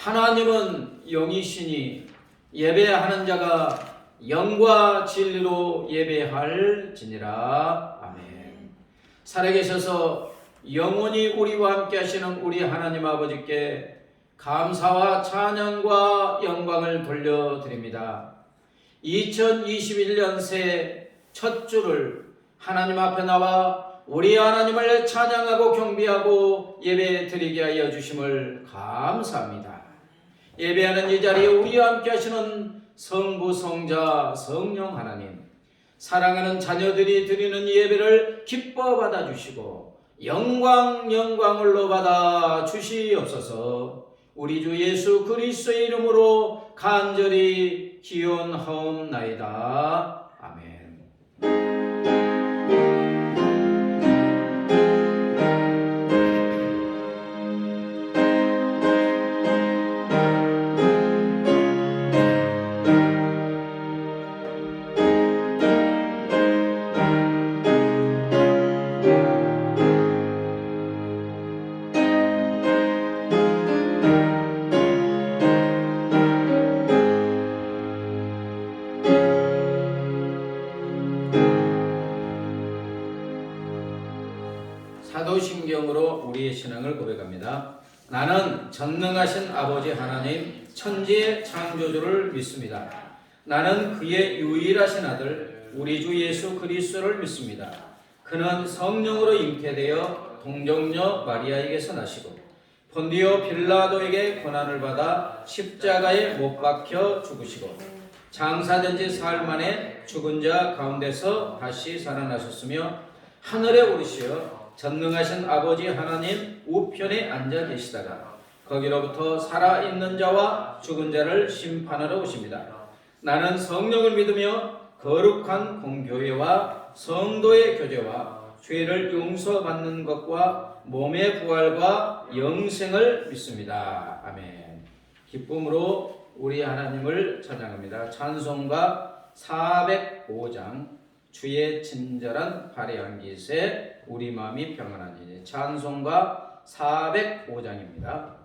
하나님은 영이시니 예배하는 자가 영과 진리로 예배할지니라. 아멘. 살아계셔서 영원히 우리와 함께 하시는 우리 하나님 아버지께 감사와 찬양과 영광을 돌려드립니다. 2021년 새해 첫 주를 하나님 앞에 나와 우리 하나님을 찬양하고 경배하고 예배 드리게 하여 주심을 감사합니다. 예배하는 이 자리에 우리와 함께 하시는 성부, 성자, 성령 하나님, 사랑하는 자녀들이 드리는 예배를 기뻐 받아주시고 영광을로 받아 주시옵소서. 우리 주 예수 그리스도의 이름으로 간절히 기원하옵나이다. 아멘. 사도신경으로 우리의 신앙을 고백합니다. 나는 전능하신 아버지 하나님 천지의 창조주를 믿습니다. 나는 그의 유일하신 아들 우리 주 예수 그리스도를 믿습니다. 그는 성령으로 잉태되어 동정녀 마리아에게서 나시고 본디오 빌라도에게 고난을 받아 십자가에 못 박혀 죽으시고 장사된 지 사흘 만에 죽은 자 가운데서 다시 살아나셨으며 하늘에 오르시어 전능하신 아버지 하나님 우편에 앉아 계시다가 거기로부터 살아있는 자와 죽은 자를 심판하러 오십니다. 나는 성령을 믿으며 거룩한 공교회와 성도의 교제와 죄를 용서받는 것과 몸의 부활과 영생을 믿습니다. 아멘. 기쁨으로 우리 하나님을 찬양합니다. 찬송가 405장 주의 친절한 발의 기세 우리 마음이 평안하니. 찬송가 405장입니다.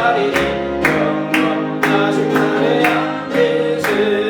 가리니 영원하신 하늘 양 계세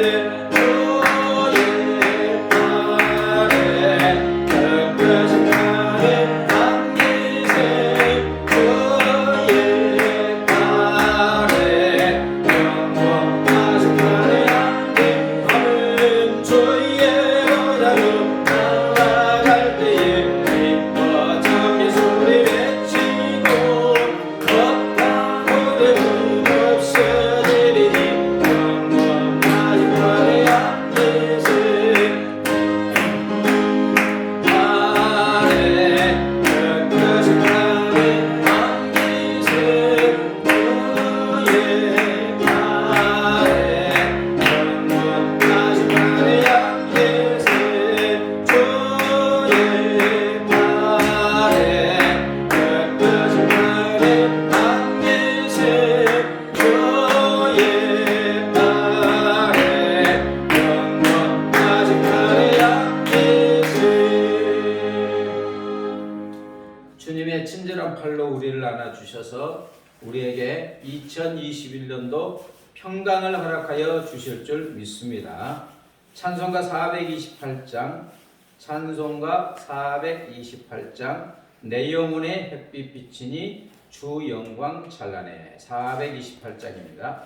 팔로 우리를 안아주셔서 우리에게 2021년도 평강을 허락하여 주실 줄 믿습니다. 찬송가 428장 내 영혼의 햇빛 비치니 주 영광 찬란해. 428장입니다.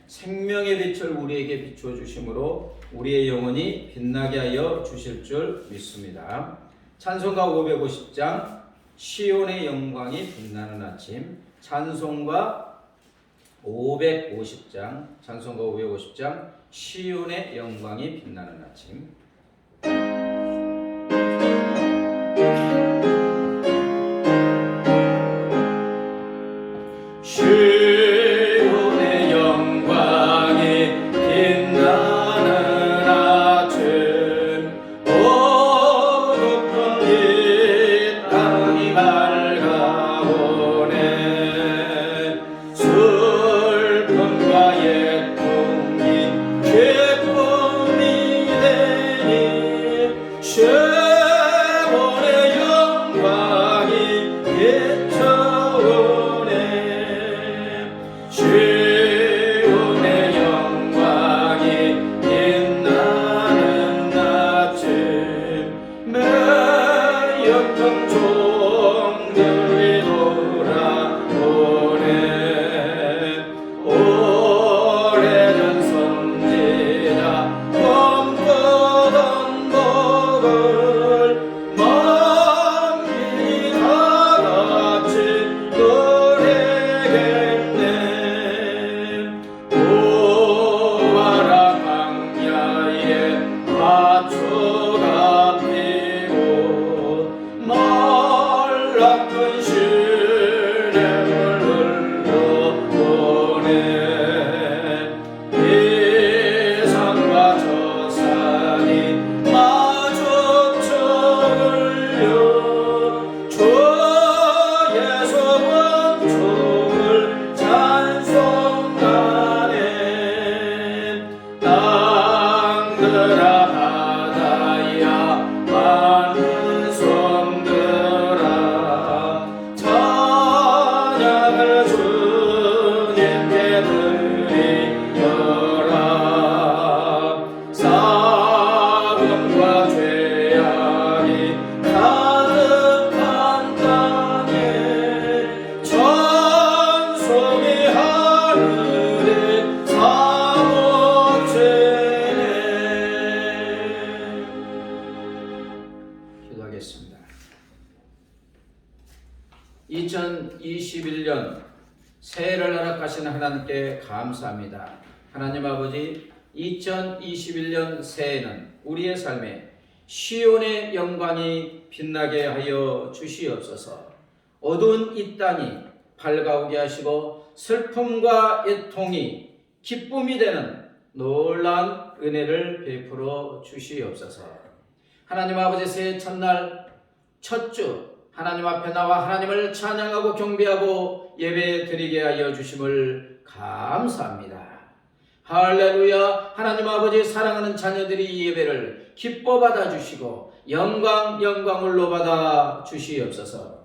생명의 빛을 우리에게 비추어 주심으로 우리의 영혼이 빛나게 하여 주실 줄 믿습니다. 찬송가 550장 시온의 영광이 빛나는 아침, 찬송가 550장 시온의 영광이 빛나는 아침. 시온의 영광이 빛나는 아침, 어둡던 이 땅이 밝아오네. 슬픔과 예쁨이 기쁨이 되니 2021년 새해를 허락하신 하나님께 감사합니다. 하나님 아버지, 2021년 새해는 우리의 삶에 시온의 영광이 빛나게 하여 주시옵소서. 어두운 이 땅이 밝아오게 하시고 슬픔과 애통이 기쁨이 되는 놀라운 은혜를 베풀어 주시옵소서. 하나님 아버지, 새해 첫날 첫 주 하나님 앞에 나와 하나님을 찬양하고 경배하고 예배 드리게 하여 주심을 감사합니다. 할렐루야. 하나님 아버지, 사랑하는 자녀들이 이 예배를 기뻐 받아 주시고 영광을로 받아 주시옵소서.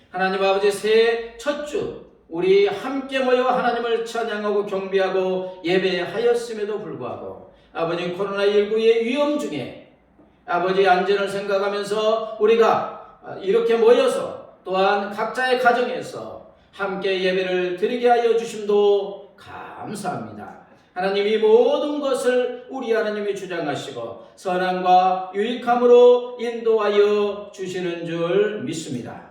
하나님 아버지, 새해 첫 주 우리 함께 모여 하나님을 찬양하고 경배하고 예배하였음에도 불구하고 아버지, 코로나19의 위험 중에 아버지 안전을 생각하면서 우리가 이렇게 모여서 또한 각자의 가정에서 함께 예배를 드리게 하여 주심도 감사합니다. 하나님, 이 모든 것을 우리 하나님이 주장하시고 선함과 유익함으로 인도하여 주시는 줄 믿습니다.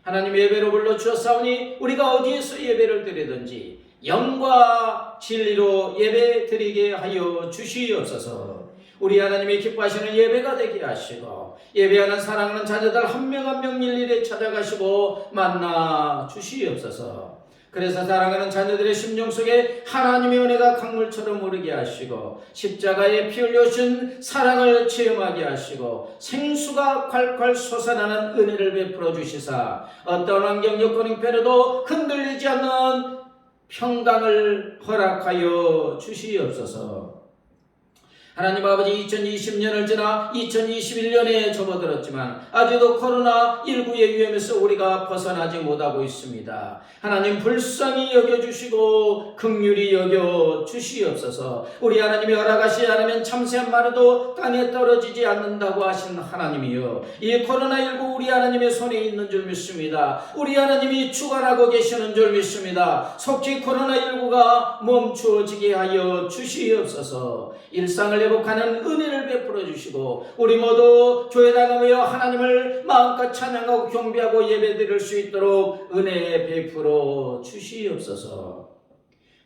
하나님, 예배로 불러주셨사오니 우리가 어디에서 예배를 드리든지 영과 진리로 예배 드리게 하여 주시옵소서. 우리 하나님이 기뻐하시는 예배가 되게 하시고 예배하는 사랑하는 자녀들 한 명 한 명 일일이 찾아가시고 만나 주시옵소서. 그래서 사랑하는 자녀들의 심령 속에 하나님의 은혜가 강물처럼 오르게 하시고 십자가에 피 흘려준 사랑을 체험하게 하시고 생수가 콸콸 솟아나는 은혜를 베풀어 주시사 어떤 환경 여건 형편에도 흔들리지 않는 평강을 허락하여 주시옵소서. 하나님 아버지, 2020년을 지나 2021년에 접어들었지만 아직도 코로나19의 위험에서 우리가 벗어나지 못하고 있습니다. 하나님, 불쌍히 여겨주시고 긍휼히 여겨주시옵소서. 우리 하나님이 허락하시지 않으면 참새한 마리도 땅에 떨어지지 않는다고 하신 하나님이여, 이 코로나19 우리 하나님의 손에 있는 줄 믿습니다. 우리 하나님이 주관하고 계시는 줄 믿습니다. 속히 코로나19가 멈추어지게 하여 주시옵소서. 일상을 회복하는 은혜를 베풀어 주시고 우리 모두 교회당에 모여 하나님을 마음껏 찬양하고 경배하고 예배드릴 수 있도록 은혜 베풀어 주시옵소서.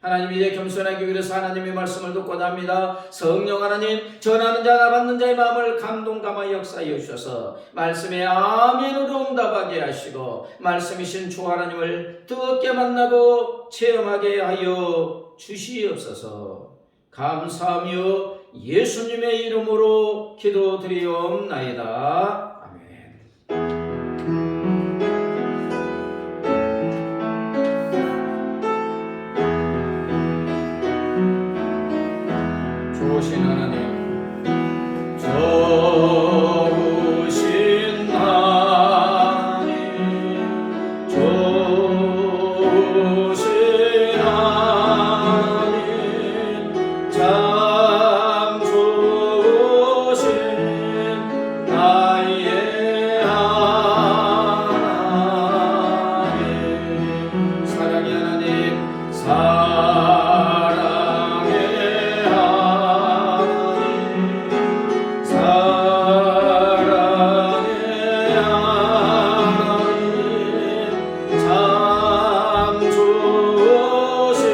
하나님, 이제 겸손하기 위해서 하나님의 말씀을 듣고자 합니다. 성령 하나님, 전하는 자나 받는 자의 마음을 감동감화 역사하여 주셔서 말씀에 아멘으로 응답하게 하시고 말씀이신 주 하나님을 뜨겁게 만나고 체험하게 하여 주시옵소서. 감사하며 예수님의 이름으로 기도드리옵나이다. 아멘. 좋으신 하나님, 좋으신 하나님, 좋으신 하나님, 참 좋으신 나의 하나님. 사랑의 하나님, 사랑의 하나님, 사랑의 하나님, 참 좋으신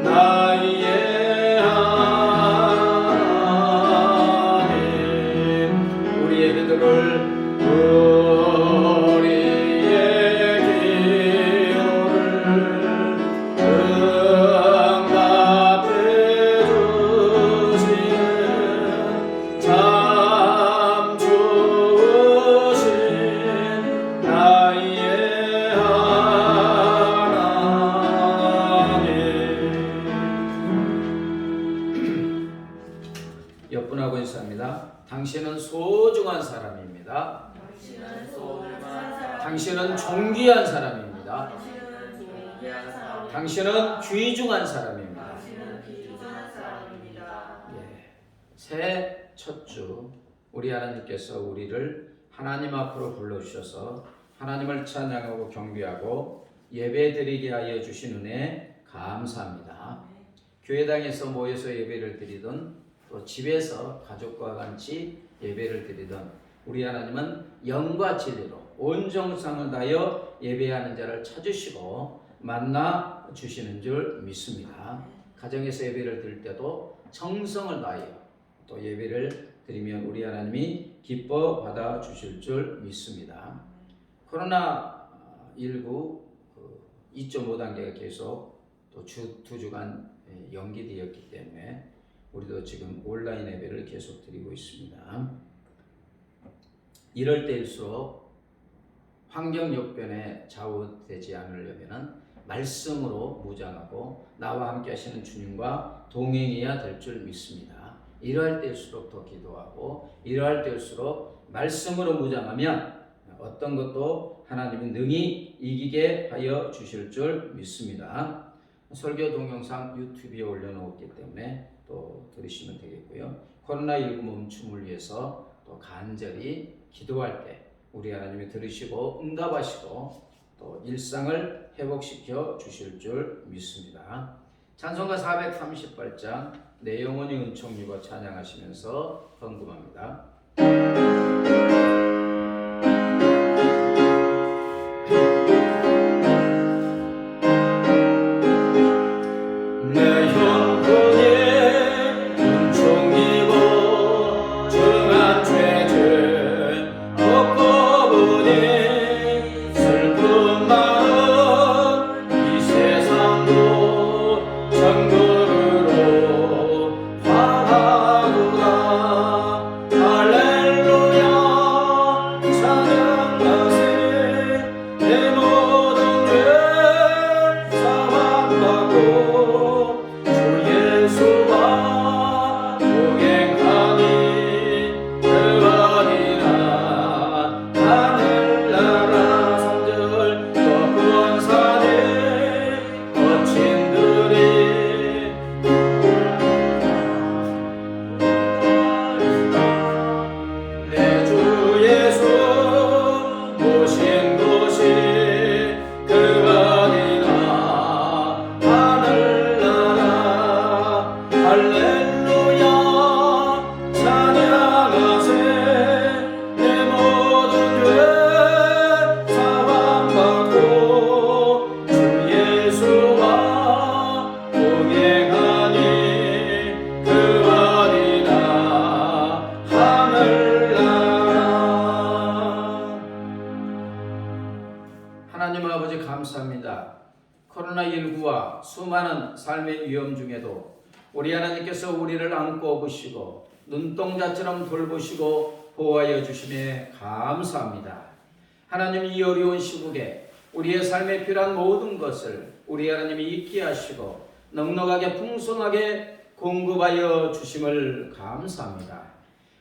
나의 하나님. 우리의 기도를 응답해 주시는 참 좋으신 나의 하나님. 옆분하고 인사합니다. 당신은 소중한 사람입니다. 당신은 존귀한 사람입니다. 당신은 귀중한 사람입니다. 예. 새해 첫 주 우리 하나님께서 우리를 하나님 앞으로 불러주셔서 하나님을 찬양하고 경배하고 예배드리게 하여 주신 은혜 감사합니다. 교회당에서 모여서 예배를 드리던 또 집에서 가족과 같이 예배를 드리던 우리 하나님은 영과 진리로 온 정성을 다하여 예배하는 자를 찾으시고 만나 주시는 줄 믿습니다. 가정에서 예배를 드릴 때도 정성을 다하여 또 예배를 드리면 우리 하나님이 기뻐 받아 주실 줄 믿습니다. 코로나19 2.5단계가 계속 또 두 주간 연기되었기 때문에 우리도 지금 온라인 예배를 계속 드리고 있습니다. 이럴 때일수록 환경 역변에 좌우되지 않으려면 말씀으로 무장하고 나와 함께 하시는 주님과 동행해야 될 줄 믿습니다. 이러할 때일수록 더 기도하고 이러할 때일수록 말씀으로 무장하면 어떤 것도 하나님은 능히 이기게 하여 주실 줄 믿습니다. 설교 동영상 유튜브에 올려놓았기 때문에 또 들으시면 되겠고요. 코로나19 멈춤을 위해서 또 간절히 기도할 때 우리 하나님이 들으시고 응답하시고 또 일상을 회복시켜 주실 줄 믿습니다. 찬송가 438장 내 영혼이 은총 입어 찬양하시면서 헌금합니다. 하나님 아버지 감사합니다. 코로나19와 수많은 삶의 위험 중에도 우리 하나님께서 우리를 안고 업으시고 눈동자처럼 돌보시고 보호하여 주심에 감사합니다. 하나님 이 어려운 시국에 우리의 삶에 필요한 모든 것을 우리 하나님이 있게 하시고 넉넉하게 풍성하게 공급하여 주심을 감사합니다.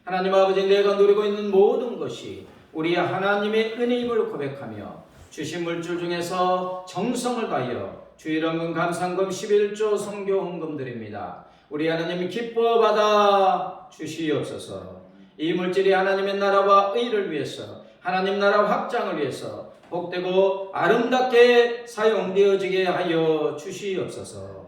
하나님 아버지 내가 누리고 있는 모든 것이 우리 하나님의 은혜임을 고백하며 주신 물질 중에서 정성을 다하여 주일헌금 감상금 11조 선교 헌금 드립니다. 우리 하나님 기뻐 받아 주시옵소서. 이 물질이 하나님의 나라와 의를 위해서 하나님 나라 확장을 위해서 복되고 아름답게 사용되어지게 하여 주시옵소서.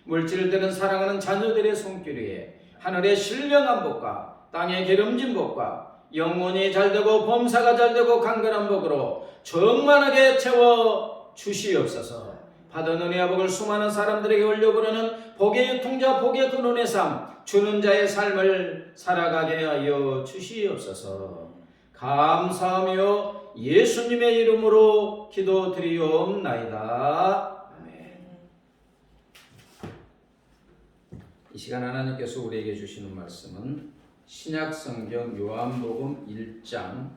물질을 드는 사랑하는 자녀들의 손길 위에 하늘의 신령한 복과 땅의 기름진 복과 영혼이 잘되고 범사가 잘되고 강건한 복으로 충만하게 채워 주시옵소서. 받은 은혜와 복을 수많은 사람들에게 올려보려는 복의 유통자 복의 근원의 삶 주는 자의 삶을 살아가게 하여 주시옵소서. 감사하며 예수님의 이름으로 기도드리옵나이다. 아멘. 이 시간 하나님께서 우리에게 주시는 말씀은 신약성경 요한복음 1장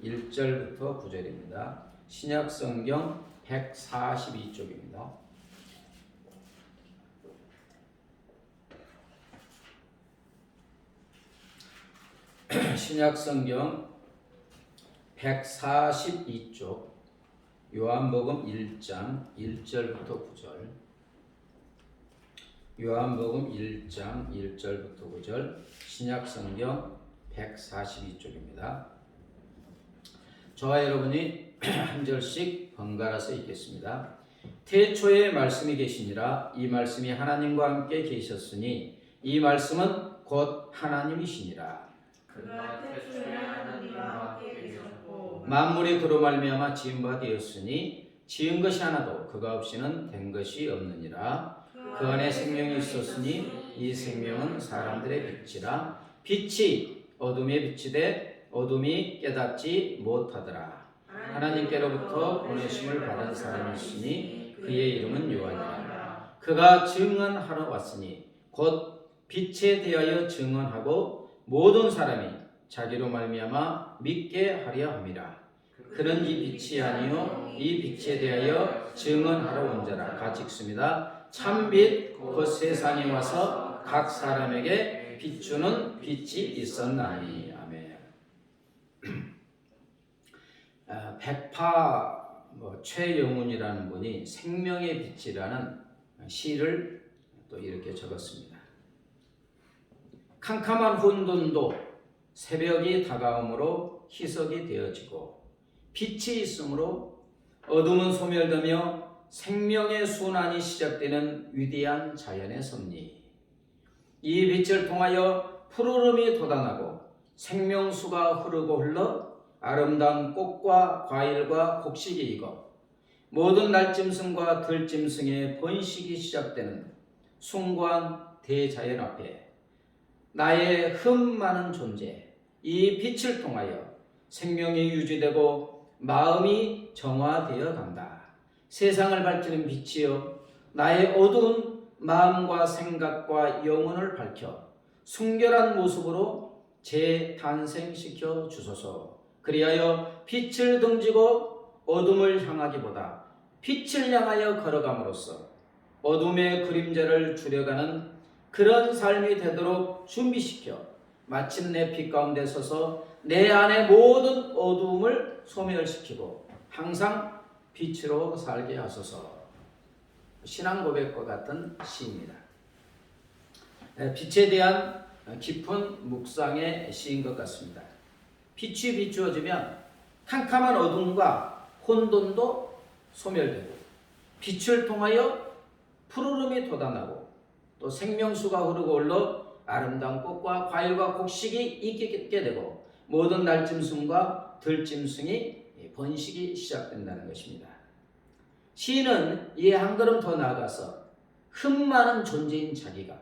1절부터 9절입니다. 신약성경 142쪽입니다. 신약성경 142쪽 요한복음 1장 1절부터 9절 요한복음 1장 1절부터 9절 신약성경 142쪽입니다. 저와 여러분이 한 절씩 번갈아서 읽겠습니다. 태초에 말씀이 계시니라 이 말씀이 하나님과 함께 계셨으니 이 말씀은 곧 하나님이시니라. 그가 태초에 하나님과 함께 계셨고 만물이 그로 말미암아 지은 바 되었으니 지은 것이 하나도 그가 없이는 된 것이 없느니라. 그 안에 생명이 있었으니 이 생명은 사람들의 빛이라. 빛이 어둠에 비치되 어둠이 깨닫지 못하더라. 하나님께로부터 보내심을 받은 사람이 있으니 그의 이름은 요한이라. 그가 증언하러 왔으니 곧 빛에 대하여 증언하고 모든 사람이 자기로 말미암아 믿게 하려 함이라. 그는 이 빛이 아니요 이 빛에 대하여 증언하러 온 자라. 같이 읽습니다. 참빛 곧 세상에 와서 각 사람에게 비추는 빛이 있었나니. 아멘. 백파 최영훈이라는 분이 생명의 빛이라는 시를 또 이렇게 적었습니다. 캄캄한 혼돈도 새벽이 다가옴으로 희석이 되어지고 빛이 있으므로 어둠은 소멸되며 생명의 순환이 시작되는 위대한 자연의 섭리. 이 빛을 통하여 푸르름이 돋아나고 생명수가 흐르고 흘러 아름다운 꽃과 과일과 곡식이 익어 모든 날짐승과 들짐승의 번식이 시작되는 숭고한 대자연 앞에 나의 흠 많은 존재, 이 빛을 통하여 생명이 유지되고 마음이 정화되어 간다. 세상을 밝히는 빛이여 나의 어두운 마음과 생각과 영혼을 밝혀 순결한 모습으로 재탄생시켜 주소서. 그리하여 빛을 등지고 어둠을 향하기보다 빛을 향하여 걸어감으로써 어둠의 그림자를 줄여가는 그런 삶이 되도록 준비시켜 마침내 빛 가운데 서서 내 안의 모든 어두움을 소멸시키고 항상 빛으로 살게 하소서. 신앙 고백과 같은 시입니다. 빛에 대한 깊은 묵상의 시인 것 같습니다. 빛이 비추어지면 캄캄한 어둠과 혼돈도 소멸되고 빛을 통하여 푸르름이 돋아나고 또 생명수가 흐르고 흘러 아름다운 꽃과 과일과 곡식이 익게 되고 모든 날짐승과 들짐승이 번식이 시작된다는 것입니다. 시인은 이에 한 걸음 더 나아가서 흠 많은 존재인 자기가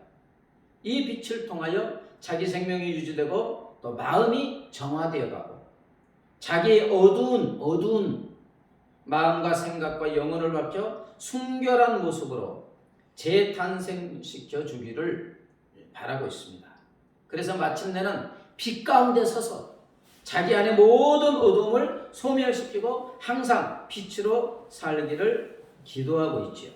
이 빛을 통하여 자기 생명이 유지되고 또 마음이 정화되어 가고 자기의 어두운 마음과 생각과 영혼을 밝혀 순결한 모습으로 재탄생시켜 주기를 바라고 있습니다. 그래서 마침내는 빛 가운데 서서 자기 안의 모든 어둠을 소멸시키고 항상 빛으로 살기를 기도하고 있지요.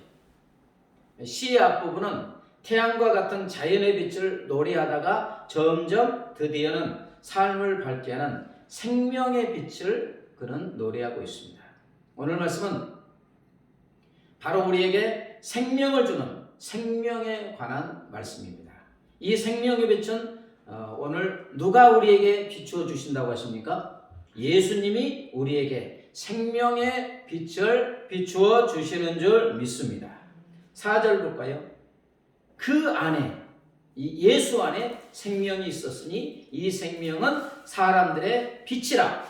시의 앞부분은 태양과 같은 자연의 빛을 노래하다가 점점 드디어는 삶을 밝게 하는 생명의 빛을 그는 노래하고 있습니다. 오늘 말씀은 바로 우리에게 생명을 주는 생명에 관한 말씀입니다. 이 생명의 빛은 오늘 누가 우리에게 비추어 주신다고 하십니까? 예수님이 우리에게 생명의 빛을 비추어 주시는 줄 믿습니다. 4절 볼까요? 그 안에 예수 안에 생명이 있었으니 이 생명은 사람들의 빛이라.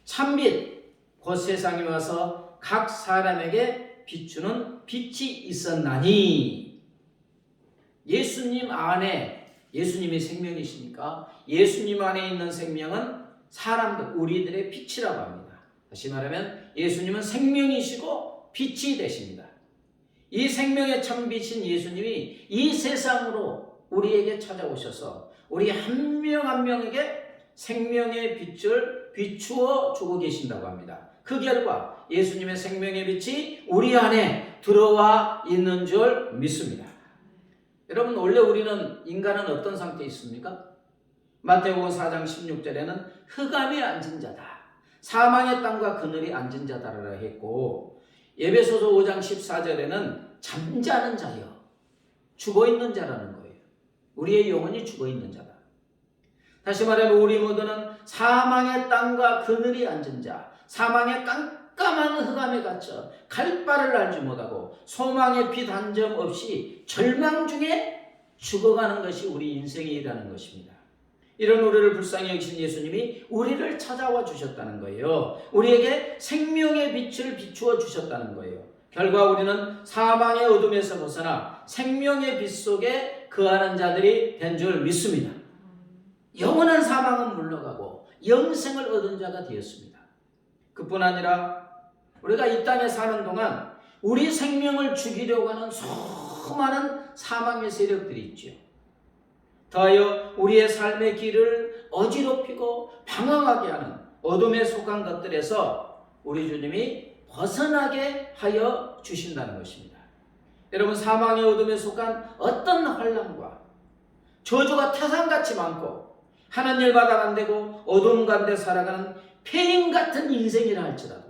참빛 곧 세상에 와서 각 사람에게 비추는 빛이 있었나니. 예수님 안에 예수님의 생명이시니까 예수님 안에 있는 생명은 사람들 우리들의 빛이라고 합니다. 다시 말하면 예수님은 생명이시고 빛이 되십니다. 이 생명의 참빛인 예수님이 이 세상으로 우리에게 찾아오셔서 우리 한 명 한 명에게 생명의 빛을 비추어 주고 계신다고 합니다. 그 결과 예수님의 생명의 빛이 우리 안에 들어와 있는 줄 믿습니다. 여러분, 원래 우리는 인간은 어떤 상태에 있습니까? 마태복음 4장 16절에는 흑암에 앉은 자다, 사망의 땅과 그늘이 앉은 자다라고 했고, 에베소서 5장 14절에는 잠자는 자여, 죽어있는 자라는 거예요. 우리의 영혼이 죽어있는 자다. 다시 말하면 우리 모두는 사망의 땅과 그늘이 앉은 자, 사망의 깜깜한 흑암에 갇혀 갈 바를 알지 못하고 소망의 빛 한 점 없이 절망 중에 죽어가는 것이 우리 인생이라는 것입니다. 이런 우리를 불쌍히 여기신 예수님이 우리를 찾아와 주셨다는 거예요. 우리에게 생명의 빛을 비추어 주셨다는 거예요. 결과 우리는 사망의 어둠에서 벗어나 생명의 빛 속에 거하는 자들이 된 줄 믿습니다. 영원한 사망은 물러가고 영생을 얻은 자가 되었습니다. 그뿐 아니라 우리가 이 땅에 사는 동안 우리 생명을 죽이려고 하는 수많은 사망의 세력들이 있죠. 더하여 우리의 삶의 길을 어지럽히고 방황하게 하는 어둠에 속한 것들에서 우리 주님이 벗어나게 하여 주신다는 것입니다. 여러분, 사망의 어둠에 속한 어떤 환난과 저주가 태산같이 많고 하는 일 마다 안 되고 어둠 가운데 살아가는 폐인 같은 인생이라 할지라도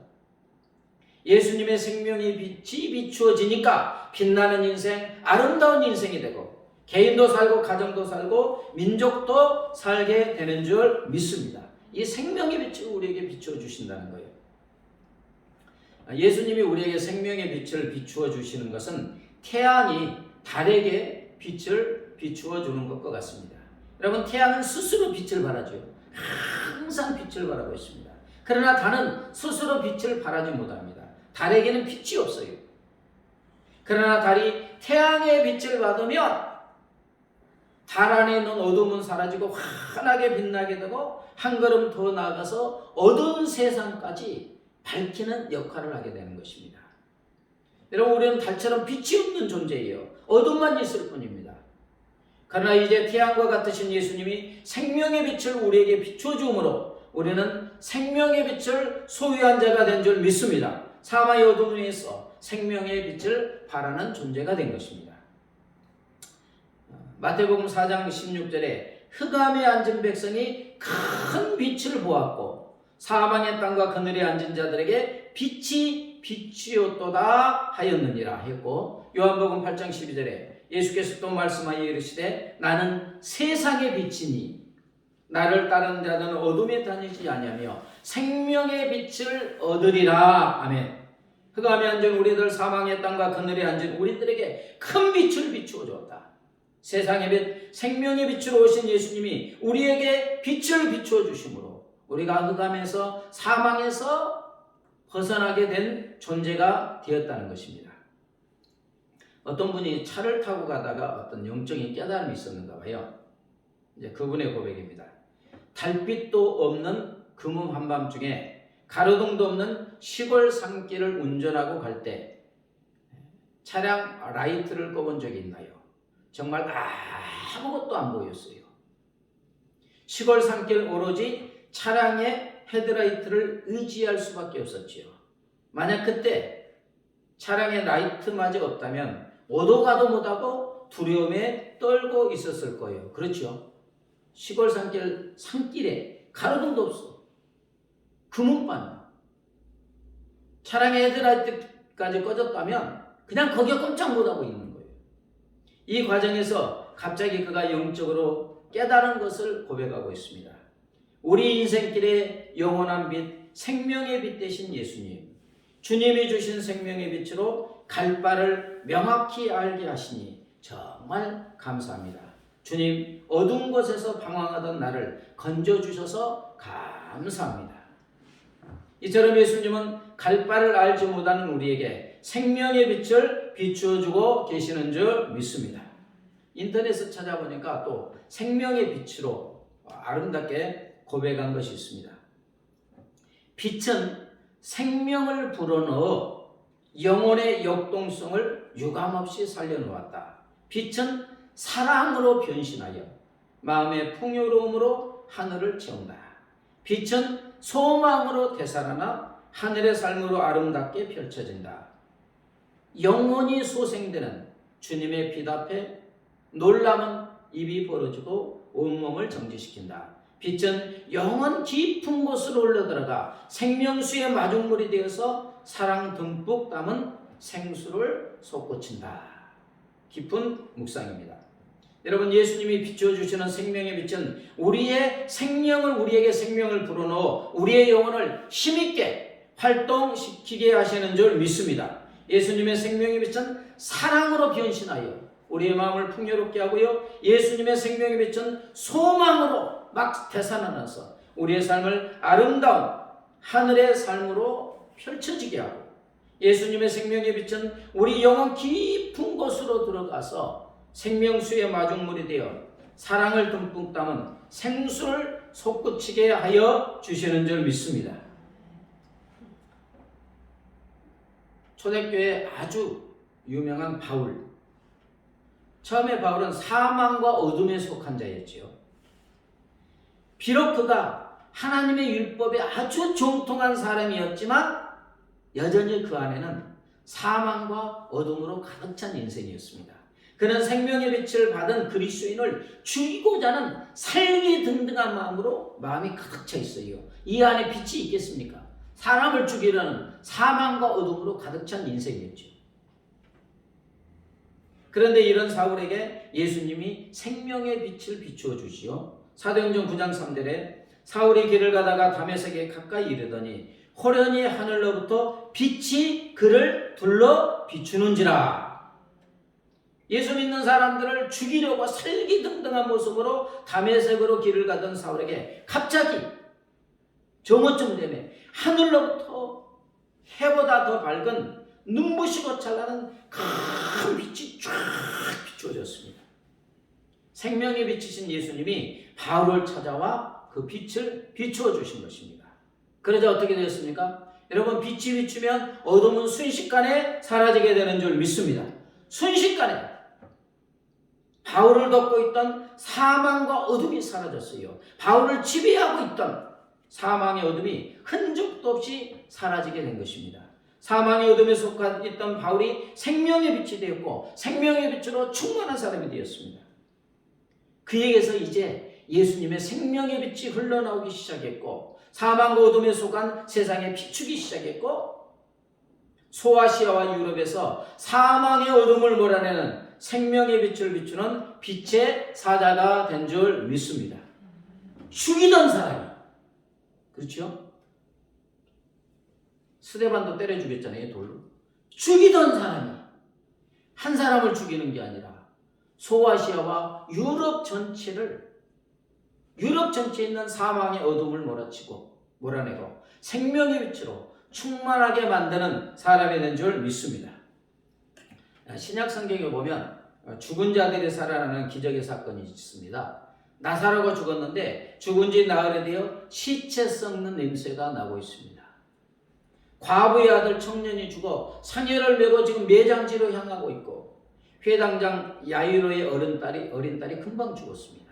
예수님의 생명의 빛이 비추어지니까 빛나는 인생, 아름다운 인생이 되고 개인도 살고 가정도 살고 민족도 살게 되는 줄 믿습니다. 이 생명의 빛을 우리에게 비추어 주신다는 거예요. 예수님이 우리에게 생명의 빛을 비추어 주시는 것은 태양이 달에게 빛을 비추어 주는 것과 같습니다. 여러분, 태양은 스스로 빛을 발하죠. 항상 빛을 발하고 있습니다. 그러나 달은 스스로 빛을 발하지 못합니다. 달에게는 빛이 없어요. 그러나 달이 태양의 빛을 받으면 달 안에 있는 어둠은 사라지고 환하게 빛나게 되고 한 걸음 더 나아가서 어두운 세상까지 밝히는 역할을 하게 되는 것입니다. 여러분, 우리는 달처럼 빛이 없는 존재예요. 어둠만 있을 뿐입니다. 그러나 이제 태양과 같으신 예수님이 생명의 빛을 우리에게 비추어 주므로 우리는 생명의 빛을 소유한 자가 된 줄 믿습니다. 사망의 어둠 위에서 생명의 빛을 발하는 존재가 된 것입니다. 마태복음 4장 16절에 흑암에 앉은 백성이 큰 빛을 보았고 사망의 땅과 그늘에 앉은 자들에게 빛이 비추었도다 하였느니라 했고, 요한복음 8장 12절에 예수께서 또 말씀하여 이르시되 나는 세상의 빛이니 나를 따르는 자는 어둠에 다니지 아니하며 생명의 빛을 얻으리라. 아멘. 흑암에 앉은 우리들, 사망의 땅과 그늘에 앉은 우리들에게 큰 빛을 비추어 주었다. 세상의 빛, 생명의 빛으로 오신 예수님이 우리에게 빛을 비추어 주심으로 우리가 흑암에서 사망에서 벗어나게 된 존재가 되었다는 것입니다. 어떤 분이 차를 타고 가다가 어떤 영적인 깨달음이 있었는가 봐요. 이제 그분의 고백입니다. 달빛도 없는 금음 한밤중에 가로등도 없는 시골 산길을 운전하고 갈 때 차량 라이트를 꺼본 적이 있나요? 정말 아무것도 안 보였어요. 시골 산길 오로지 차량의 헤드라이트를 의지할 수밖에 없었지요. 만약 그때 차량의 라이트마저 없다면 오도 가도 못하고 두려움에 떨고 있었을 거예요. 그렇죠? 시골 산길에 가로등도 없어. 금은반. 차량의 헤드라이트까지 꺼졌다면 그냥 거기에 꼼짝 못하고 있는 거예요. 이 과정에서 갑자기 그가 영적으로 깨달은 것을 고백하고 있습니다. 우리 인생길의 영원한 빛, 생명의 빛 되신 예수님, 주님이 주신 생명의 빛으로 갈 바를 명확히 알게 하시니 정말 감사합니다. 주님, 어두운 곳에서 방황하던 나를 건져주셔서 감사합니다. 이처럼 예수님은 갈 바를 알지 못하는 우리에게 생명의 빛을 비추어주고 계시는 줄 믿습니다. 인터넷을 찾아보니까 또 생명의 빛으로 아름답게 고백한 것이 있습니다. 빛은 생명을 불어넣어 영혼의 역동성을 유감없이 살려놓았다. 빛은 사랑으로 변신하여 마음의 풍요로움으로 하늘을 채운다. 빛은 소망으로 되살아나 하늘의 삶으로 아름답게 펼쳐진다. 영원히 소생되는 주님의 빛 앞에 놀라운 입이 벌어지고 온몸을 정지시킨다. 빛은 영원 깊은 곳으로 흘러들어가 생명수의 마중물이 되어서 사랑 듬뿍 담은 생수를 솟구친다. 깊은 묵상입니다. 여러분, 예수님이 비춰주시는 생명의 빛은 우리에게 생명을 불어넣어 우리의 영혼을 힘있게 활동시키게 하시는 줄 믿습니다. 예수님의 생명의 빛은 사랑으로 변신하여 우리의 마음을 풍요롭게 하고요, 예수님의 생명의 빛은 소망으로 막 되살아나서 우리의 삶을 아름다운 하늘의 삶으로 펼쳐지게 하고 예수님의 생명의 빛은 우리 영혼 깊은 곳으로 들어가서 생명수의 마중물이 되어 사랑을 듬뿍 담은 생수를 솟구치게 하여 주시는 줄 믿습니다. 초대교회 아주 유명한 바울. 처음에 바울은 사망과 어둠에 속한 자였지요. 비록 그가 하나님의 율법에 아주 정통한 사람이었지만 여전히 그 안에는 사망과 어둠으로 가득 찬 인생이었습니다. 그는 생명의 빛을 받은 그리스도인을 죽이고자 하는 살기등등한 마음으로 마음이 가득 차 있어요. 이 안에 빛이 있겠습니까? 사람을 죽이려는 사망과 어둠으로 가득 찬 인생이었죠. 그런데 이런 사울에게 예수님이 생명의 빛을 비추어 주시오. 사도행전 9장 3절에 사울이 길을 가다가 다메섹에 가까이 이르더니 호련히 하늘로부터 빛이 그를 둘러 비추는지라. 예수 믿는 사람들을 죽이려고 살기등등한 모습으로 다메섹으로 길을 가던 사울에게 갑자기 정오쯤 되면 하늘로부터 해보다 더 밝은 눈부시고 찬란한 큰 빛이 쫙 비추어졌습니다. 생명의 빛이신 예수님이 바울을 찾아와 그 빛을 비추어 주신 것입니다. 그러자 어떻게 되었습니까? 여러분, 빛이 비추면 어둠은 순식간에 사라지게 되는 줄 믿습니다. 순식간에 바울을 덮고 있던 사망과 어둠이 사라졌어요. 바울을 지배하고 있던 사망의 어둠이 흔적도 없이 사라지게 된 것입니다. 사망의 어둠에 속한 있던 바울이 생명의 빛이 되었고 생명의 빛으로 충만한 사람이 되었습니다. 그에게서 이제 예수님의 생명의 빛이 흘러나오기 시작했고 사망과 어둠에 속한 세상에 비추기 시작했고 소아시아와 유럽에서 사망의 어둠을 몰아내는 생명의 빛을 비추는 빛의 사자가 된 줄 믿습니다. 죽이던 사람이, 그렇죠? 스데반도 때려 죽였잖아요, 돌로. 죽이던 사람이 한 사람을 죽이는 게 아니라 소아시아와 유럽 전체에 있는 사망의 어둠을 몰아내고 생명의 빛으로 충만하게 만드는 사람이 된 줄 믿습니다. 신약 성경에 보면 죽은 자들이 살아나는 기적의 사건이 있습니다. 나사로가 죽었는데 죽은 지 나흘이 되어 시체 썩는 냄새가 나고 있습니다. 과부의 아들 청년이 죽어 상여를 메고 지금 매장지로 향하고 있고 회당장 야이로의 어린 딸이 금방 죽었습니다.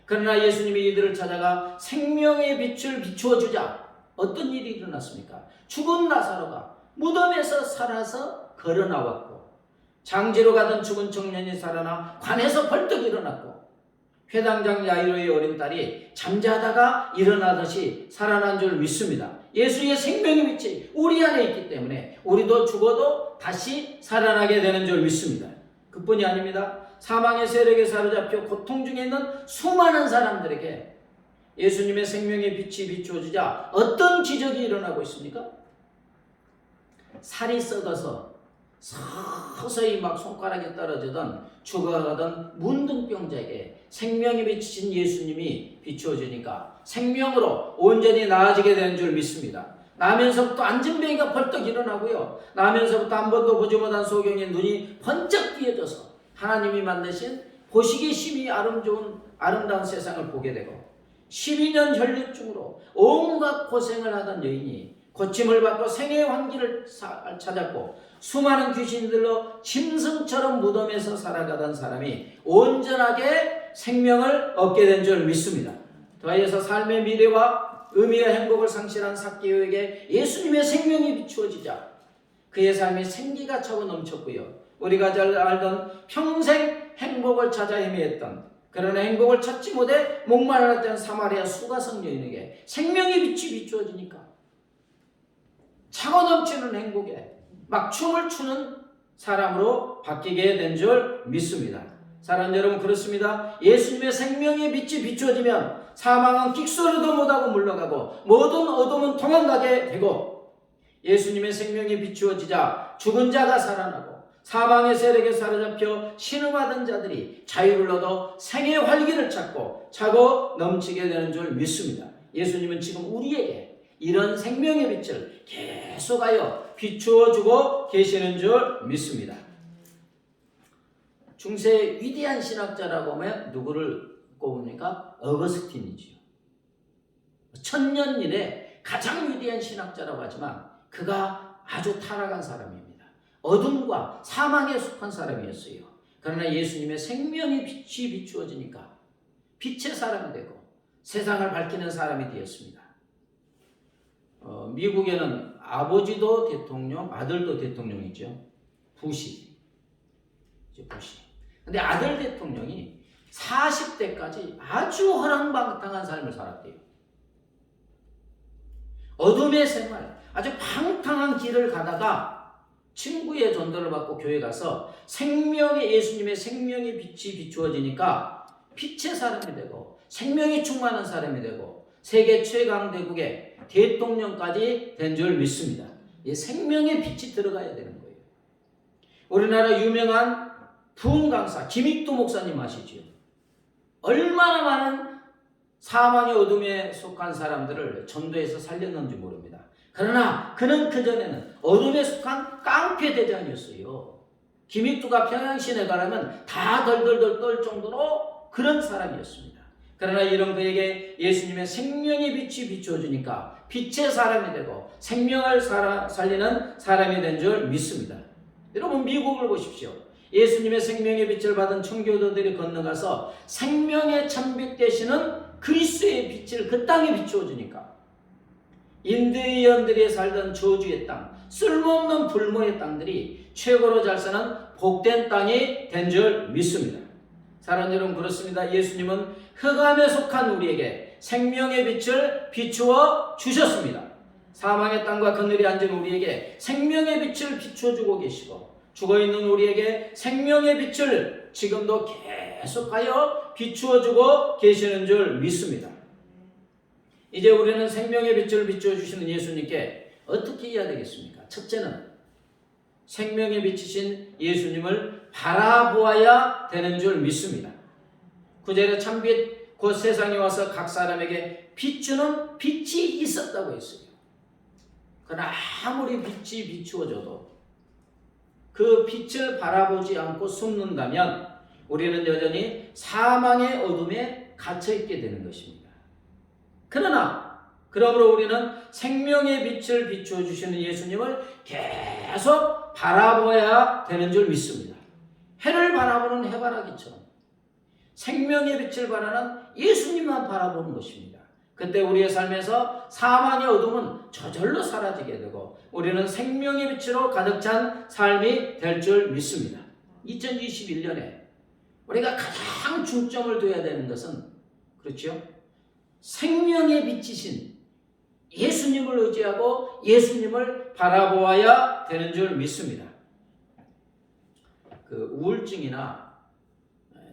그러나 예수님이 이들을 찾아가 생명의 빛을 비추어 주자 어떤 일이 일어났습니까? 죽은 나사로가 무덤에서 살아서 걸어 나왔고 장지로 가던 죽은 청년이 살아나 관에서 벌떡 일어났고 회당장 야이로의 어린 딸이 잠자다가 일어나듯이 살아난 줄 믿습니다. 예수의 생명의 빛이 우리 안에 있기 때문에 우리도 죽어도 다시 살아나게 되는 줄 믿습니다. 그뿐이 아닙니다. 사망의 세력에 사로잡혀 고통 중에 있는 수많은 사람들에게 예수님의 생명의 빛이 비추어주자 어떤 기적이 일어나고 있습니까? 살이 썩어서 서서히 막 손가락에 떨어지던 죽어가던 문둥병자에게 생명이 비치신 예수님이 비추어주니까 생명으로 온전히 나아지게 되는 줄 믿습니다. 나면서부터 안진뱅이가 벌떡 일어나고요. 나면서부터 한 번도 보지 못한 소경의 눈이 번쩍 띄어져서 하나님이 만드신 보시기 심히 아름다운 세상을 보게 되고 12년 혈류증으로 온갖 고생을 하던 여인이 고침을 받고 생애의 환기를 찾았고 수많은 귀신들로 짐승처럼 무덤에서 살아가던 사람이 온전하게 생명을 얻게 된 줄 믿습니다. 더해서 삶의 미래와 의미와 행복을 상실한 삭개오에게 예수님의 생명이 비추어지자 그의 삶이 생기가 차고 넘쳤고요. 우리가 잘 알던 평생 행복을 찾아 헤매했던 그러나 행복을 찾지 못해 목마르던 사마리아 수가성 여인에게 생명의 빛이 비추어지니까 차고 넘치는 행복에 막 춤을 추는 사람으로 바뀌게 된 줄 믿습니다. 사랑하는 여러분, 그렇습니다. 예수님의 생명의 빛이 비추어지면 사망은 끽소리도 못하고 물러가고 모든 어둠은 도망가게 되고 예수님의 생명이 비추어지자 죽은 자가 살아나고 사망의 세력에 사로잡혀 신음하던 자들이 자유를 얻어 생의 활기를 찾고 차고 넘치게 되는 줄 믿습니다. 예수님은 지금 우리에게 이런 생명의 빛을 계속하여 비추어주고 계시는 줄 믿습니다. 중세 위대한 신학자라고 하면 누구를 꼽습니까? 어거스틴이지요. 천년 이래 가장 위대한 신학자라고 하지만 그가 아주 타락한 사람입니다. 어둠과 사망에 속한 사람이었어요. 그러나 예수님의 생명의 빛이 비추어지니까 빛의 사람이 되고 세상을 밝히는 사람이 되었습니다. 미국에는 아버지도 대통령, 아들도 대통령이죠. 부시. 근데 아들 대통령이 40대까지 아주 허랑방탕한 삶을 살았대요. 어둠의 생활, 아주 방탕한 길을 가다가 친구의 전도를 받고 교회 가서 예수님의 생명의 빛이 비추어지니까 빛의 사람이 되고 생명이 충만한 사람이 되고 세계 최강대국의 대통령까지 된 줄 믿습니다. 이 생명의 빛이 들어가야 되는 거예요. 우리나라 유명한 부흥 강사 김익두 목사님 아시지요? 얼마나 많은 사망의 어둠에 속한 사람들을 전도해서 살렸는지 모릅니다. 그러나 그는 그전에는 어둠에 속한 깡패 대장이었어요. 김익두가 평양시내 가려면 다 덜덜덜 떨 정도로 그런 사람이었습니다. 그러나 이런 그에게 예수님의 생명의 빛이 비추어주니까 빛의 사람이 되고 생명을 살리는 사람이 된 줄 믿습니다. 여러분 미국을 보십시오. 예수님의 생명의 빛을 받은 청교도들이 건너가서 생명의 참빛 되시는 그리스도의 빛을 그 땅에 비추어주니까 인디언들이 살던 저주의 땅, 쓸모없는 불모의 땅들이 최고로 잘 사는 복된 땅이 된 줄 믿습니다. 사랑하는 여러분, 그렇습니다. 예수님은 흑암에 속한 우리에게 생명의 빛을 비추어 주셨습니다. 사망의 땅과 그늘에 앉은 우리에게 생명의 빛을 비춰주고 계시고 죽어있는 우리에게 생명의 빛을 지금도 계속하여 비추어주고 계시는 줄 믿습니다. 이제 우리는 생명의 빛을 비추어주시는 예수님께 어떻게 해야 되겠습니까? 첫째는 생명의 빛이신 예수님을 바라보아야 되는 줄 믿습니다. 9절에 참빛 곧 세상에 와서 각 사람에게 비추는 빛이 있었다고 했어요. 그러나 아무리 빛이 비추어져도 그 빛을 바라보지 않고 숨는다면 우리는 여전히 사망의 어둠에 갇혀있게 되는 것입니다. 그러므로 우리는 생명의 빛을 비추어 주시는 예수님을 계속 바라봐야 되는 줄 믿습니다. 해를 바라보는 해바라기처럼 생명의 빛을 바라는 예수님만 바라보는 것입니다. 그때 우리의 삶에서 사망의 어둠은 저절로 사라지게 되고 우리는 생명의 빛으로 가득 찬 삶이 될 줄 믿습니다. 2021년에 우리가 가장 중점을 둬야 되는 것은 그렇죠? 생명의 빛이신 예수님을 의지하고 예수님을 바라보아야 되는 줄 믿습니다. 그 우울증이나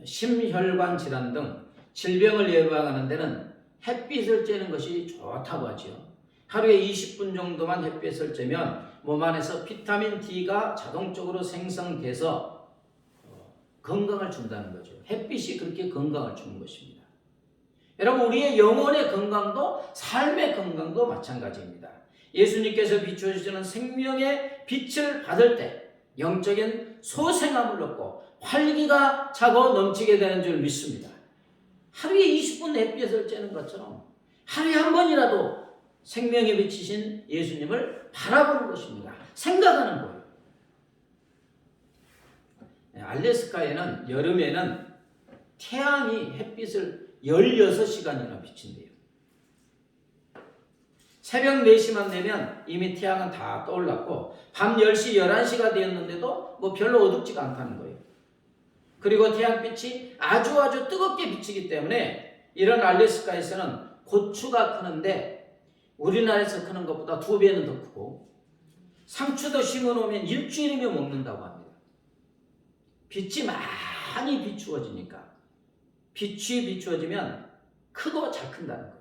심혈관 질환 등 질병을 예방하는 데는 햇빛을 쬐는 것이 좋다고 하죠. 하루에 20분 정도만 햇빛을 쬐면 몸 안에서 비타민 D가 자동적으로 생성돼서 건강을 준다는 거죠. 햇빛이 그렇게 건강을 주는 것입니다. 여러분, 우리의 영혼의 건강도 삶의 건강도 마찬가지입니다. 예수님께서 비추어주시는 생명의 빛을 받을 때 영적인 소생함을 얻고 활기가 차고 넘치게 되는 줄 믿습니다. 하루에 20분 햇빛을 쬐는 것처럼 하루에 한 번이라도 생명의 빛이신 예수님을 바라보는 것입니다. 생각하는 거예요. 알래스카에는 여름에는 태양이 햇빛을 16시간이나 비친대요. 새벽 4시만 되면 이미 태양은 다 떠올랐고 밤 10시, 11시가 되었는데도 별로 어둡지가 않다는 거예요. 그리고 태양빛이 아주 뜨겁게 비치기 때문에 이런 알래스카에서는 고추가 크는데 우리나라에서 크는 것보다 2배는 더 크고 상추도 심어놓으면 일주일이면 먹는다고 합니다. 빛이 많이 비추어지니까 빛이 비추어지면 크고 잘 큰다는 거예요.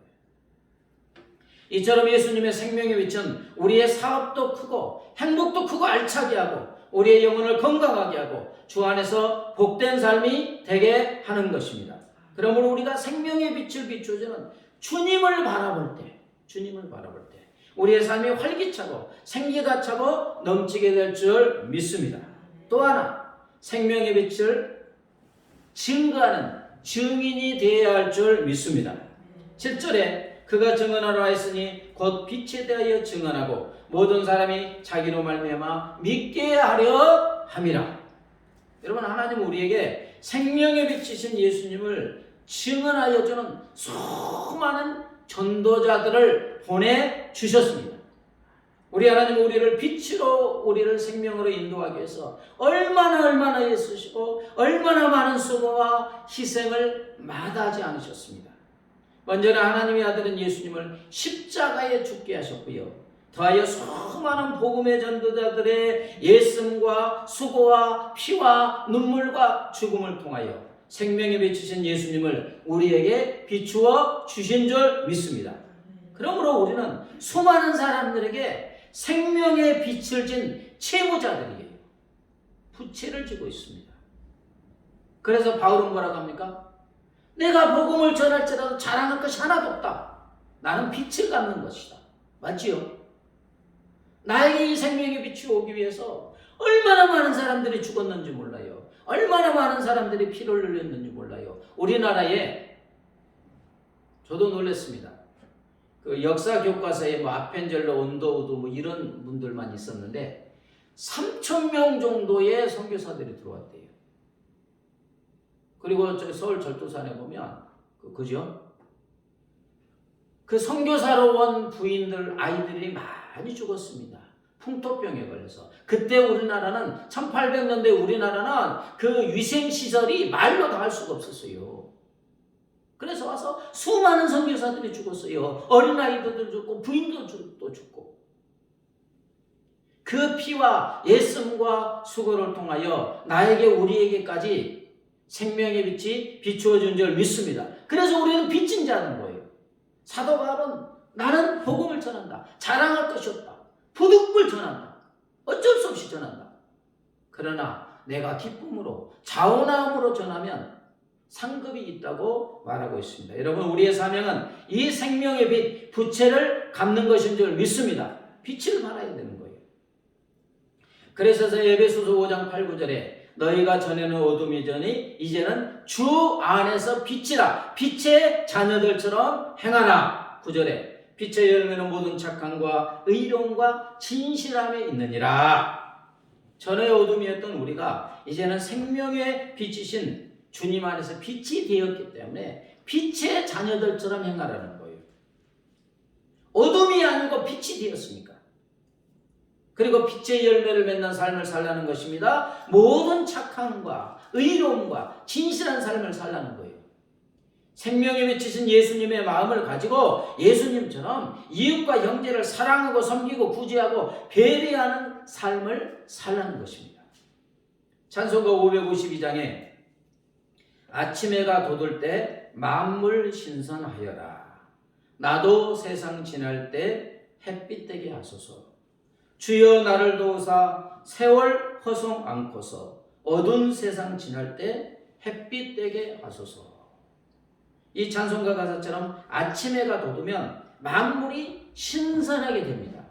이처럼 예수님의 생명의 빛은 우리의 사업도 크고 행복도 크고 알차게 하고 우리의 영혼을 건강하게 하고 주 안에서 복된 삶이 되게 하는 것입니다. 그러므로 우리가 생명의 빛을 비추어주는 주님을 바라볼 때 우리의 삶이 활기차고 생기가 차고 넘치게 될 줄 믿습니다. 또 하나, 생명의 빛을 증거하는 증인이 되어야 할 줄 믿습니다. 7절에 그가 증언하러 하였으니 곧 빛에 대하여 증언하고 모든 사람이 자기로 말미암아 믿게 하려 함이라. 여러분, 하나님은 우리에게 생명의 빛이신 예수님을 증언하여 주는 수많은 전도자들을 보내주셨습니다. 우리 하나님은 우리를 빛으로 우리를 생명으로 인도하기 위해서 얼마나 애쓰시고 얼마나 많은 수고와 희생을 마다하지 않으셨습니다. 먼저는 하나님의 아들은 예수님을 십자가에 죽게 하셨고요. 더하여 수많은 복음의 전도자들의 예씀과 수고와 피와 눈물과 죽음을 통하여 생명에 비추신 예수님을 우리에게 비추어 주신 줄 믿습니다. 그러므로 우리는 수많은 사람들에게 생명의 빛을 진 제보자들이에요. 부채를 지고 있습니다. 그래서 바울은 뭐라고 합니까? 내가 복음을 전할지라도 자랑할 것이 하나도 없다. 나는 빛을 갖는 것이다. 맞지요? 나에게 이 생명의 빛이 오기 위해서 얼마나 많은 사람들이 죽었는지 몰라요. 얼마나 많은 사람들이 피를 흘렸는지 몰라요. 우리나라에 저도 놀랐습니다. 그 역사 교과서에 뭐 아펜젤러, 온도우드 뭐 이런 분들만 있었는데 3,000명 정도의 선교사들이 들어왔대요. 그리고 저 서울 절도산에 보면 그죠? 그 선교사로 온 부인들 아이들이 많이 죽었습니다. 풍토병에 걸려서. 그때 우리나라는 1800년대 우리나라는 그 위생시설이 말로 다 할 수가 없었어요. 그래서 와서 수많은 선교사들이 죽었어요. 어린아이들도 죽고 부인도 죽고. 그 피와 예씀과 수고를 통하여 나에게 우리에게까지 생명의 빛이 비추어준 줄 믿습니다. 그래서 우리는 빚진 자는 거예요. 사도 바울은 나는 복음을 전한다. 자랑할 것이 없다. 부득불 전한다. 어쩔 수 없이 전한다. 그러나 내가 기쁨으로 자원함으로 전하면 상급이 있다고 말하고 있습니다. 여러분, 우리의 사명은 이 생명의 빛, 부채를 갚는 것인 줄 믿습니다. 빛을 발해야 되는 거예요. 그래서 에베소서 5장 8, 9절에 너희가 전에는 어둠이더니 이제는 주 안에서 빛이라. 빛의 자녀들처럼 행하라. 9절에 빛의 열매는 모든 착함과 의로움과 진실함에 있느니라. 전에 어둠이었던 우리가 이제는 생명의 빛이신 주님 안에서 빛이 되었기 때문에 빛의 자녀들처럼 행하라는 거예요. 어둠이 아니고 빛이 되었으니까. 그리고 빛의 열매를 맺는 삶을 살라는 것입니다. 모든 착함과 의로움과 진실한 삶을 살라는 거예요. 생명에 비치신 예수님의 마음을 가지고 예수님처럼 이웃과 형제를 사랑하고 섬기고 구제하고 배려하는 삶을 살라는 것입니다. 찬송가 552장에 아침 해가 돋을 때 만물 신선하여라. 나도 세상 지날 때 햇빛 되게 하소서. 주여 나를 도우사 세월 허송 않고서 어두운 세상 지날 때 햇빛 되게 하소서. 이 찬송가 가사처럼 아침 해가 돋으면 만물이 신선하게 됩니다.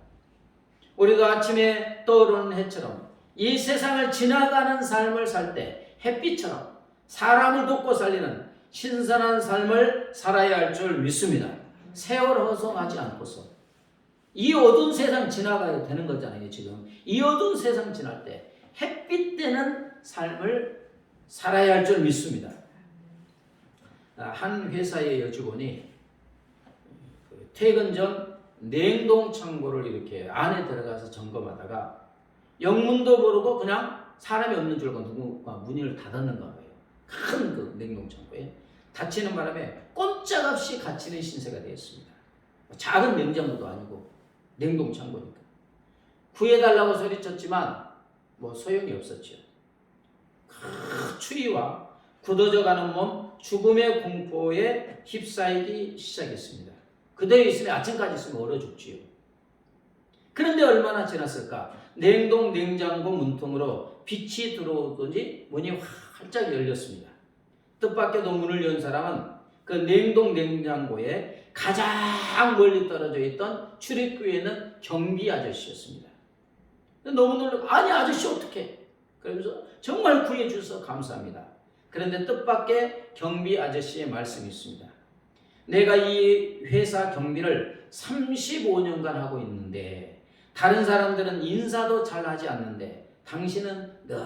우리도 아침에 떠오르는 해처럼 이 세상을 지나가는 삶을 살 때 햇빛처럼 사람을 돕고 살리는 신선한 삶을 살아야 할 줄 믿습니다. 세월 허송하지 않고서 이 어두운 세상 지나가야 되는 거잖아요. 지금 이 어두운 세상 지날 때 햇빛 되는 삶을 살아야 할 줄 믿습니다. 한 회사의 여직원이 퇴근 전 냉동 창고를 이렇게 안에 들어가서 점검하다가 영문도 모르고 그냥 사람이 없는 줄 알고 누군가 문을 닫았는가 봐요. 큰 그 냉동 창고에 닫히는 바람에 꼼짝없이 갇히는 신세가 되었습니다. 작은 냉장고도 아니고 냉동 창고니까 구해달라고 소리쳤지만 뭐 소용이 없었죠. 큰 추위와 굳어져가는 몸, 죽음의 공포에 휩싸이기 시작했습니다. 그대로 있으면 아침까지 있으면 얼어 죽지요. 그런데 얼마나 지났을까? 냉동 냉장고 문통으로 빛이 들어오더니 문이 활짝 열렸습니다. 뜻밖에도 문을 연 사람은 그 냉동 냉장고에 가장 멀리 떨어져 있던 출입구에 있는 경비 아저씨였습니다. 너무 놀라고 아니 아저씨 어떡해? 그러면서 정말 구해 주셔서 감사합니다. 그런데 뜻밖의 경비 아저씨의 말씀이 있습니다. 내가 이 회사 경비를 35년간 하고 있는데 다른 사람들은 인사도 잘 하지 않는데 당신은 늘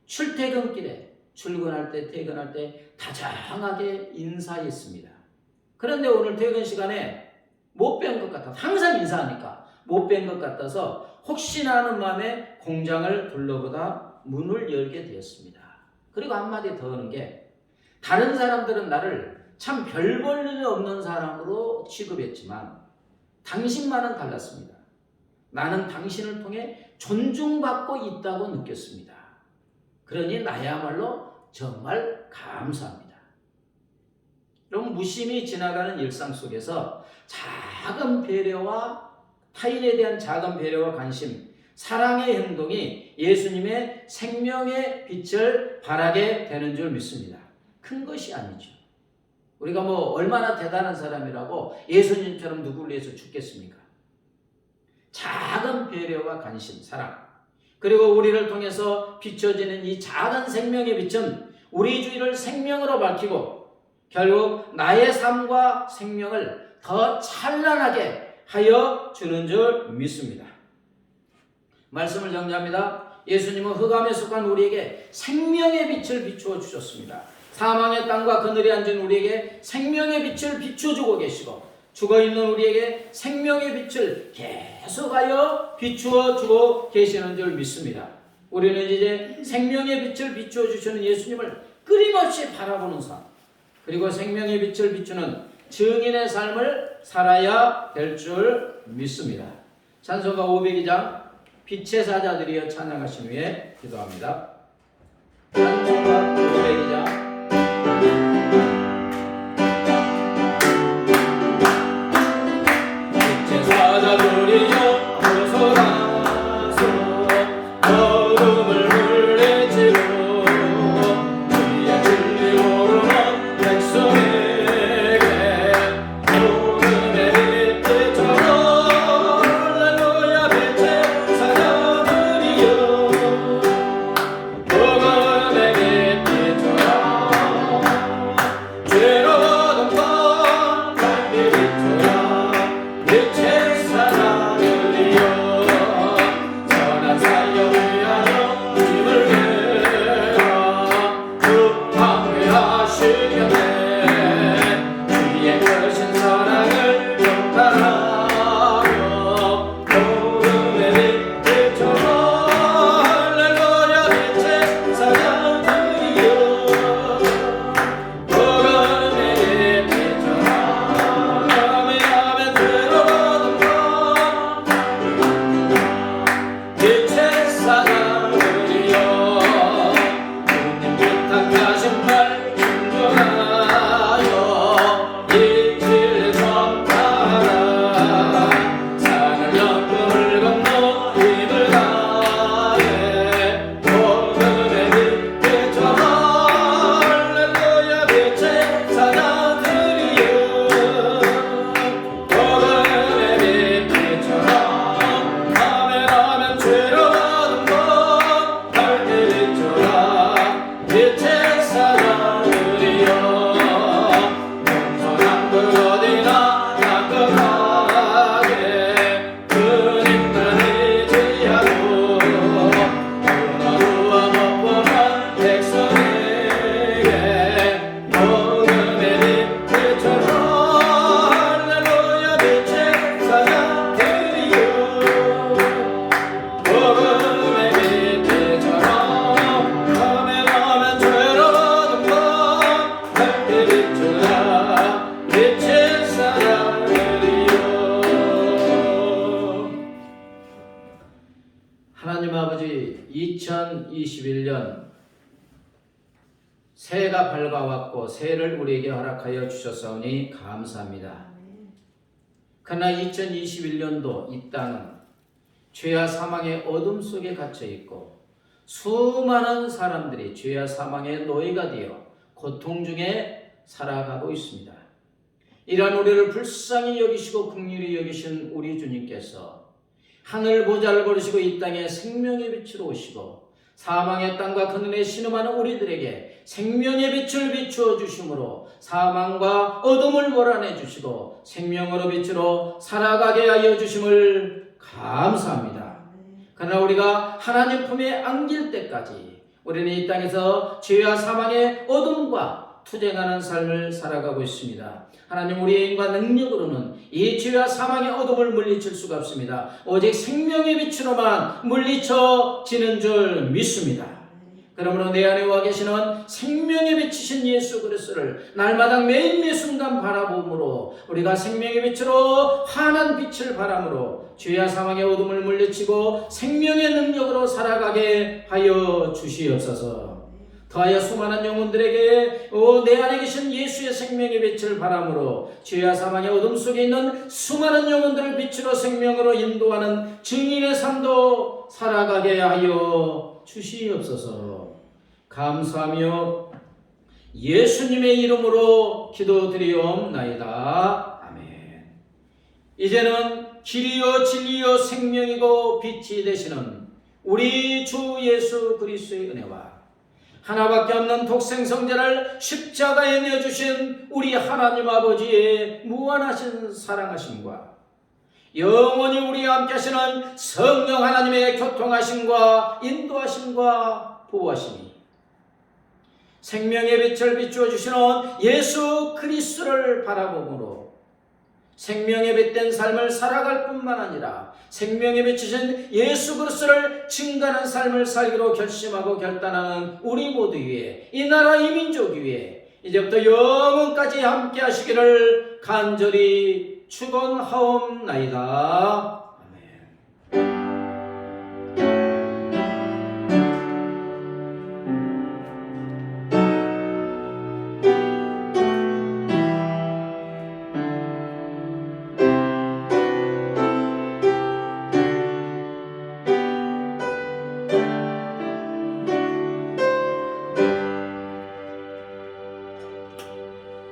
출퇴근길에 출근할 때 퇴근할 때 다정하게 인사했습니다. 그런데 오늘 퇴근 시간에 못 뵌 것 같아서 항상 인사하니까 못 뵌 것 같아서 혹시나 하는 마음에 공장을 둘러보다 문을 열게 되었습니다. 그리고 한마디 더 하는 게 다른 사람들은 나를 참 별 볼 일 없는 사람으로 취급했지만 당신만은 달랐습니다. 나는 당신을 통해 존중받고 있다고 느꼈습니다. 그러니 나야말로 정말 감사합니다. 여러분 무심히 지나가는 일상 속에서 작은 배려와 타인에 대한 작은 배려와 관심, 사랑의 행동이 예수님의 생명의 빛을 발하게 되는 줄 믿습니다. 큰 것이 아니죠. 우리가 뭐 얼마나 대단한 사람이라고 예수님처럼 누구를 위해서 죽겠습니까? 작은 배려와 관심, 사랑, 그리고 우리를 통해서 비춰지는 이 작은 생명의 빛은 우리 주위를 생명으로 밝히고 결국 나의 삶과 생명을 더 찬란하게 하여 주는 줄 믿습니다. 말씀을 정리합니다. 예수님은 흑암에 속한 우리에게 생명의 빛을 비추어 주셨습니다. 사망의 땅과 그늘에 앉은 우리에게 생명의 빛을 비춰주고 계시고 죽어있는 우리에게 생명의 빛을 계속하여 비추어 주고 계시는 줄 믿습니다. 우리는 이제 생명의 빛을 비추어 주시는 예수님을 끊임없이 바라보는 삶, 그리고 생명의 빛을 비추는 증인의 삶을 살아야 될 줄 믿습니다. 찬송가 502장 빛의 사자들이여 찬양하신 후에 기도합니다. 찬송가 502장 빛의 사자들이여 벗어나서 어둠을 물리치고 주의 진리 모르는 백성에게 복음의 빛처럼 할렐루야 빛의 사자들이여 복음의 빛처럼 죄로운 건 달빛처럼 빛의 사자들이여 선한 사역 위하여 힘을 내라 급하게 하시겠네 주의 크신 사랑을 경탄하며 복음의 빛처럼 할렐루야 빛의 사자들이여 복음의 빛처럼 아멘 아멘 들어오는 것 빛의 사자들이여 주님 부탁하신 말 순종하여 이 진리 전파하라 산을 넘을 건너 힘을 다해 복음의 빛처럼 할렐루야 빛의 사자들이여 복음의 빛처럼 아멘 아멘 죄로운 것 밝게 비춰라 빛의 사자들이여 겸손한 그 어디나 나긋하게 그님만 의지하고 눈어두어 못 보는 백성에게 복음의 빛처럼 할렐루야 빛의 사자들이여 복음의 빛처럼 아멘 아멘 죄로운 것 밝게 비춰라 빛의 사자들이여. 하나님 아버지 2021년 새해가 밝아왔고 새해를 우리에게 허락하여 주셨사오니 감사합니다. 그러나 2021년도 이 땅은 죄와 사망의 어둠 속에 갇혀 있고 수많은 사람들이 죄와 사망의 노예가 되어 고통 중에 살아가고 있습니다. 이러한 우리를 불쌍히 여기시고 긍휼히 여기신 우리 주님께서 하늘 보좌를 버리시고 이 땅에 생명의 빛으로 오시고 사망의 땅과 그늘에 신음하는 우리들에게 생명의 빛을 비추어 주심으로 사망과 어둠을 몰아내 주시고 생명으로 빛으로 살아가게 하여 주심을 감사합니다. 그러나 우리가 하나님 품에 안길 때까지 우리는 이 땅에서 죄와 사망의 어둠과 투쟁하는 삶을 살아가고 있습니다. 하나님, 우리의 힘과 능력으로는 이 죄와 사망의 어둠을 물리칠 수가 없습니다. 오직 생명의 빛으로만 물리쳐지는 줄 믿습니다. 그러므로 내 안에 와 계시는 생명의 빛이신 예수 그리스도를 날마다 매일매 순간 바라봄으로 우리가 생명의 빛으로 환한 빛을 바람으로 죄와 사망의 어둠을 물리치고 생명의 능력으로 살아가게 하여 주시옵소서. 더하여 수많은 영혼들에게 내 안에 계신 예수의 생명의 빛을 바람으로 죄와 사망의 어둠 속에 있는 수많은 영혼들을 빛으로 생명으로 인도하는 증인의 삶도 살아가게 하여 주시옵소서. 감사하며 예수님의 이름으로 기도드리옵나이다. 아멘. 이제는 길이요 진리요 생명이고 빛이 되시는 우리 주 예수 그리스도의 은혜와 하나밖에 없는 독생성자를 십자가에 내어주신 우리 하나님 아버지의 무한하신 사랑하심과 영원히 우리와 함께 하시는 성령 하나님의 교통하심과 인도하심과 보호하심이 생명의 빛을 비추어 주시는 예수 그리스도를 바라보므로 생명의 빛된 삶을 살아갈 뿐만 아니라 생명의 빛이신 예수 그리스도를 증거하는 삶을 살기로 결심하고 결단하는 우리 모두 위에, 이 나라 이 민족 위에 이제부터 영원까지 함께 하시기를 간절히 축원하옵나이다.